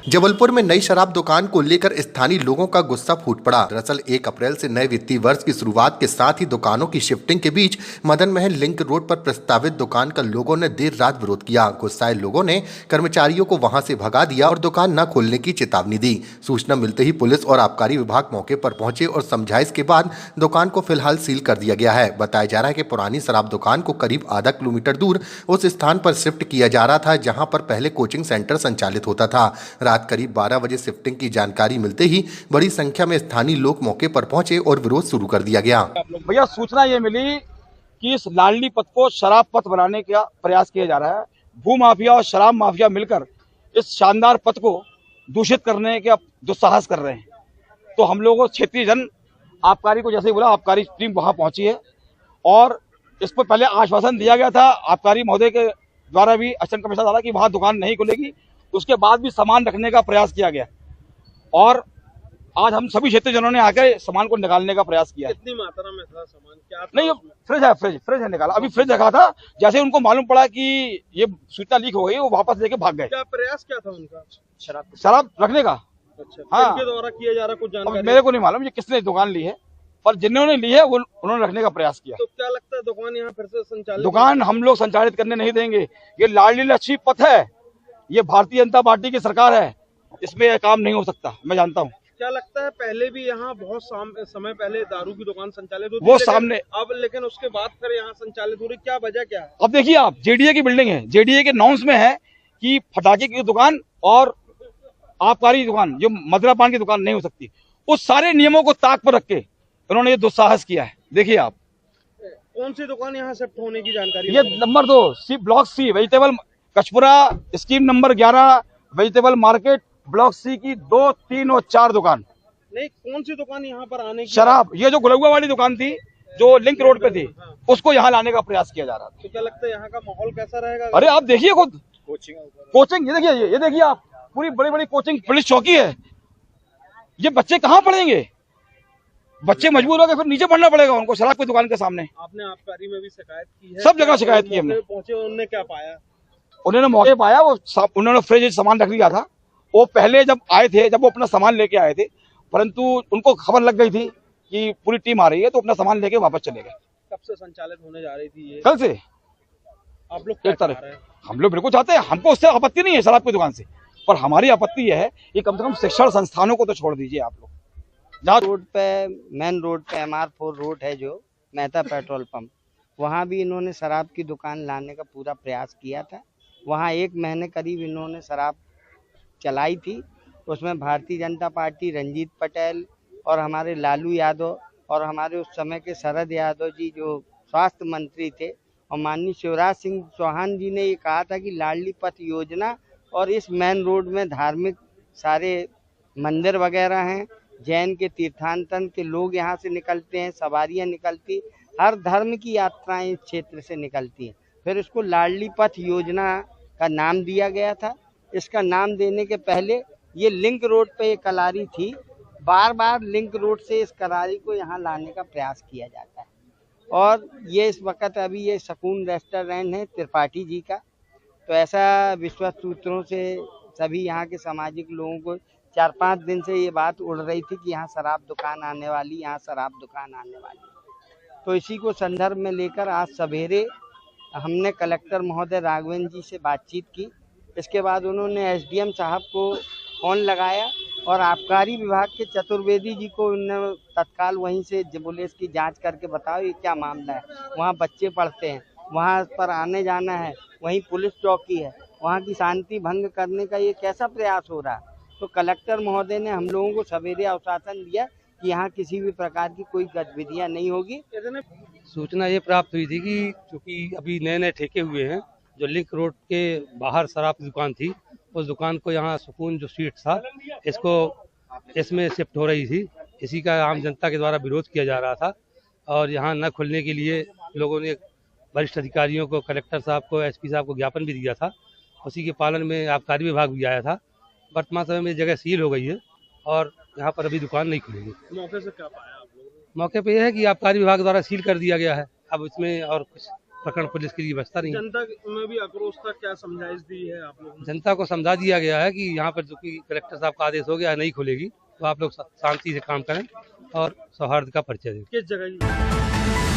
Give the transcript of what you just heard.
जबलपुर में नई शराब दुकान को लेकर स्थानीय लोगों का गुस्सा फूट पड़ा। दरअसल 1 अप्रैल से नए वित्तीय वर्ष की शुरुआत के साथ ही दुकानों की शिफ्टिंग के बीच मदन महल लिंक रोड पर प्रस्तावित दुकान का लोगों ने देर रात विरोध किया। गुस्साए लोगों ने कर्मचारियों को वहां से भगा दिया और दुकान न खोलने की चेतावनी दी। सूचना मिलते ही पुलिस और आबकारी विभाग मौके पर पहुंचे और समझाइश के बाद दुकान को फिलहाल सील कर दिया गया है। बताया जा रहा है कि पुरानी शराब दुकान को करीब आधा किलोमीटर दूर उस स्थान पर शिफ्ट किया जा रहा था जहां पर पहले कोचिंग सेंटर संचालित होता था। रात करीब 12 बजे शिफ्टिंग की जानकारी मिलते ही बड़ी संख्या में स्थानीय लोग मौके पर पहुंचे और विरोध शुरू कर दिया गया। भैया सूचना ये मिली कि इस लाडली पथ को शराब पथ बनाने का प्रयास किया जा रहा है। भू माफिया और शराब माफिया मिलकर इस शानदार पथ को दूषित करने का दुस्साहस कर रहे हैं। तो हम लोगों को क्षेत्रीय जन आबकारी को जैसे ही बोला, आबकारी टीम वहां पहुंची है और इस पर पहले आश्वासन दिया गया था आबकारी महोदय के द्वारा भी, असिस्टेंट कमिश्नर द्वारा, कि वहां दुकान नहीं खुलेगी। उसके बाद भी सामान रखने का प्रयास किया गया और आज हम सभी क्षेत्रीय जनों ने आकर सामान को निकालने का प्रयास किया। कितनी मात्रा में था सामान? क्या नहीं, फ्रिज है निकाला। अभी फ्रिज रखा था, जैसे उनको मालूम पड़ा कि ये सूचना लीक हो गई, वो वापस लेके भाग गए। क्या प्रयास क्या था उनका? शराब रखने का। अच्छा, हाँ, किनके द्वारा किया जा रहा, कुछ जानकारी? मेरे को नहीं मालूम ये किसने दुकान ली है, पर जिन्होंने ली है वो उन्होंने रखने का प्रयास किया। तो क्या लगता है दुकान यहाँ फिर से संचालित? दुकान हम लोग संचालित करने नहीं देंगे। ये लाडली लक्ष्मी पथ है, ये भारतीय जनता पार्टी की सरकार है, इसमें यह काम नहीं हो सकता, मैं जानता हूँ। क्या लगता है पहले भी यहाँ बहुत समय पहले दारू की दुकान संचालित होती वो थी, सामने अब लेकिन उसके बाद फिर यहाँ संचालित हो रही, क्या वजह क्या है? अब देखिए आप, जेडीए की बिल्डिंग है, जेडीए के नॉर्म्स में है कि फटाके की दुकान और आबकारी दुकान, जो मदिरा पान की दुकान नहीं हो सकती। उस सारे नियमों को ताक पर रख के उन्होंने ये दुस्साहस किया है। देखिए आप, कौन सी दुकान यहाँ शिफ्ट होने की जानकारी? ये number 2 C, block C, vegetable Kachpura, scheme number 11, vegetable market, block C की 2, 3 और 4 दुकान। नहीं, कौन सी दुकान यहाँ पर आने की? शराब, ये जो गुलगुआ वाली दुकान थी जो लिंक रोड पे थी, उसको यहाँ लाने का प्रयास किया जा रहा था। तो क्या लगता है यहाँ का माहौल कैसा रहेगा? अरे आप देखिए खुद, कोचिंग ये देखिए, ये देखिए आप, पूरी बड़ी बड़ी कोचिंग, पुलिस चौकी है। ये बच्चे कहाँ पढ़ेंगे? बच्चे मजबूर हो गए, फिर नीचे पढ़ना पड़ेगा उनको शराब की दुकान के सामने। आपने आबकारी में भी शिकायत की है? सब जगह शिकायत की हमने। पहुंचे, उन्होंने क्या पाया? उन्होंने मौके पाया, वो उन्होंने फ्रिज सामान रख लिया था। वो पहले जब आए थे, जब वो अपना सामान लेके आए थे, परंतु उनको खबर लग गई थी कि पूरी टीम आ रही है, तो अपना सामान लेके वापस चले गए। कब से संचालित होने जा रही थी ये? कल से। आप लोग क्या 1 तारीख। चाह रहे हैं? हम लोग बिल्कुल चाहते हैं, हमको उससे आपत्ति नहीं है शराब की दुकान से, पर हमारी आपत्ति यह है कि कम से कम शिक्षण संस्थानों को तो छोड़ दीजिए आप लोग। जहाँ रोड पे, मेन रोड पे MR4 रोड है जो मेहता पेट्रोल पंप, वहाँ भी इन्होंने शराब की दुकान लाने का पूरा प्रयास किया था। वहाँ 1 महीने करीब इन्होंने शराब चलाई थी। उसमें भारतीय जनता पार्टी, रंजीत पटेल और हमारे लालू यादव और हमारे उस समय के शरद यादव जी जो स्वास्थ्य मंत्री थे, और माननीय शिवराज सिंह चौहान जी ने ये कहा था कि लाडली पथ योजना और इस मेन रोड में धार्मिक सारे मंदिर वगैरह हैं, जैन के तीर्थाटन के लोग यहाँ से निकलते हैं, सवारियाँ निकलती, हर धर्म की यात्राएं इस क्षेत्र से निकलती हैं। फिर इसको लाडली पथ योजना का नाम दिया गया था। इसका नाम देने के पहले ये लिंक रोड पे एक कलारी थी, बार बार लिंक रोड से इस कलारी को यहाँ लाने का प्रयास किया जाता है। और ये इस वक्त अभी ये सकून रेस्टोरेंट है त्रिपाठी जी का, तो ऐसा विश्वस्त सूत्रों से सभी यहाँ के सामाजिक लोगों को 4-5 दिन से ये बात उड़ रही थी कि यहाँ शराब दुकान आने वाली, यहाँ शराब दुकान आने वाली। तो इसी को संदर्भ में लेकर आज सवेरे हमने कलेक्टर महोदय राघवेंद्र जी से बातचीत की। इसके बाद उन्होंने SDM साहब को फोन लगाया और आबकारी विभाग के चतुर्वेदी जी को उन्होंने तत्काल वहीं से बोले इसकी जांच करके बताओ ये क्या मामला है। वहाँ बच्चे पढ़ते हैं, वहाँ पर आने जाना है, वहीं पुलिस चौकी है, वहाँ की शांति भंग करने का ये कैसा प्रयास हो रहा है। तो कलेक्टर महोदय ने हम लोगों को सवेरे आश्वासन दिया कि यहाँ किसी भी प्रकार की कोई गतिविधियाँ नहीं होगी। सूचना ये प्राप्त हुई थी कि चूँकि अभी नए नए ठेके हुए हैं, जो लिंक रोड के बाहर शराब की दुकान थी, उस दुकान को यहाँ सुकून जो स्ट्रीट था, इसमें शिफ्ट हो रही थी। इसी का आम जनता के द्वारा विरोध किया जा रहा था और यहाँ न खुलने के लिए लोगों ने वरिष्ठ अधिकारियों को, कलेक्टर साहब को, SP साहब को ज्ञापन भी दिया था। उसी के पालन में आबकारी विभाग भी आया था। वर्तमान समय में जगह सील हो गई है और यहाँ पर अभी दुकान नहीं खुलेगी। मौके से क्या पाया आप लोगों ने? मौके पे यह है कि आबकारी विभाग द्वारा सील कर दिया गया है। अब इसमें और कुछ प्रकरण पुलिस की व्यवस्था नहीं है। जनता में भी आक्रोश था, क्या समझाइश दी है आप लोगों ने? जनता को समझा दिया गया है कि यहाँ पर जो कि कलेक्टर साहब का आदेश हो गया नहीं खुलेगी, तो आप लोग शांति से काम करें और सौहार्द का परिचय दें। किस जगह की?